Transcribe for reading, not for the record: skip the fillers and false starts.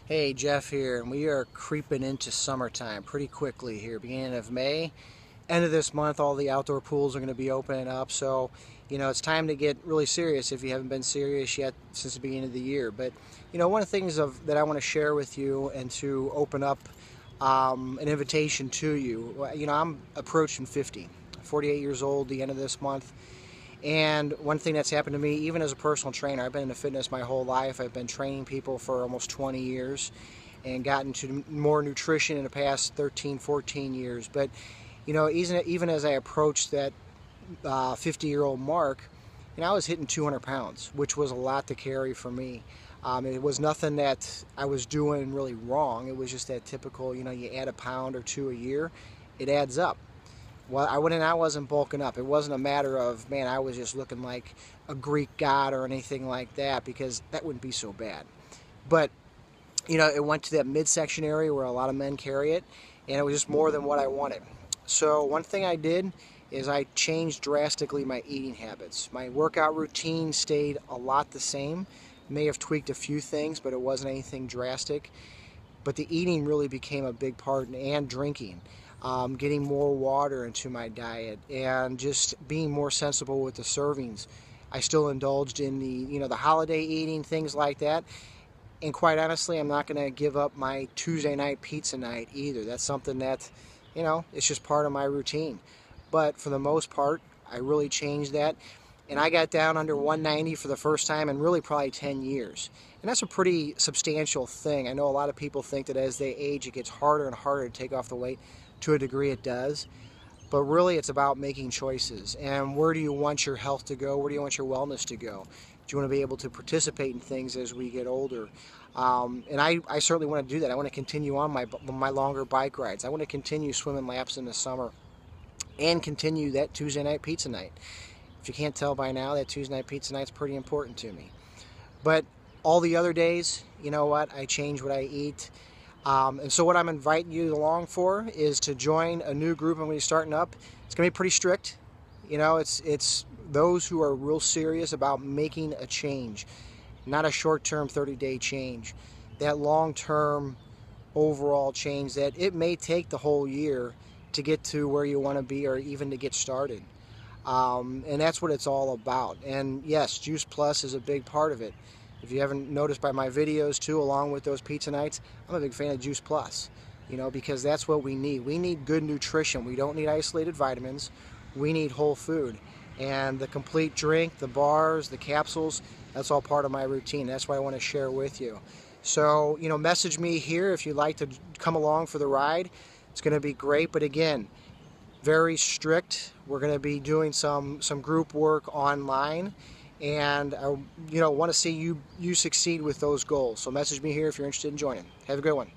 Hey, Jeff here, and we are creeping into summertime pretty quickly here, beginning of May. End of this month, all the outdoor pools are going to be opening up, so it's time to get really serious if you haven't been serious yet since the beginning of the year. But one of the things that I want to share with you and to open up an invitation to you. I'm approaching 50, 48 years old the end of this month. And one thing that's happened to me, even as a personal trainer, I've been into fitness my whole life. I've been training people for almost 20 years and gotten to more nutrition in the past 13, 14 years. But, even as I approached that 50-year-old mark, I was hitting 200 pounds, which was a lot to carry for me. It was nothing that I was doing really wrong. It was just that typical, you add a pound or two a year, it adds up. Well, I wasn't bulking up. It wasn't a matter of, man, I was just looking like a Greek god or anything like that, because that wouldn't be so bad. But, it went to that midsection area where a lot of men carry it, and it was just more than what I wanted. So one thing I did is I changed drastically my eating habits. My workout routine stayed a lot the same. May have tweaked a few things, but it wasn't anything drastic. But the eating really became a big part, and drinking. Getting more water into my diet and just being more sensible with the servings. I still indulged in the holiday eating, things like that. And quite honestly, I'm not going to give up my Tuesday night pizza night either. That's something that, it's just part of my routine. But for the most part, I really changed that. And I got down under 190 for the first time in really probably 10 years. And that's a pretty substantial thing. I know a lot of people think that as they age, it gets harder and harder to take off the weight. To a degree it does, but really it's about making choices. And where do you want your health to go? Where do you want your wellness to go? Do you want to be able to participate in things as we get older? And I certainly want to do that. I want to continue on my longer bike rides. I want to continue swimming laps in the summer and continue that Tuesday night pizza night. If you can't tell by now, that Tuesday night pizza night is pretty important to me. But all the other days, you know what? I change what I eat. And so what I'm inviting you along for is to join a new group I'm going to be starting up. It's going to be pretty strict. It's those who are real serious about making a change, not a short-term 30-day change. That long-term overall change that it may take the whole year to get to where you want to be or even to get started. And that's what it's all about. And yes, Juice Plus is a big part of it. If you haven't noticed by my videos too, along with those pizza nights, I'm a big fan of Juice Plus, because that's what we need. We need good nutrition. We don't need isolated vitamins. We need whole food. And the complete drink, the bars, the capsules, that's all part of my routine. That's what I want to share with you. So, message me here if you'd like to come along for the ride. It's going to be great. But again, very strict. We're going to be doing some group work online. And I want to see you succeed with those goals. So message me here if you're interested in joining. Have a good one.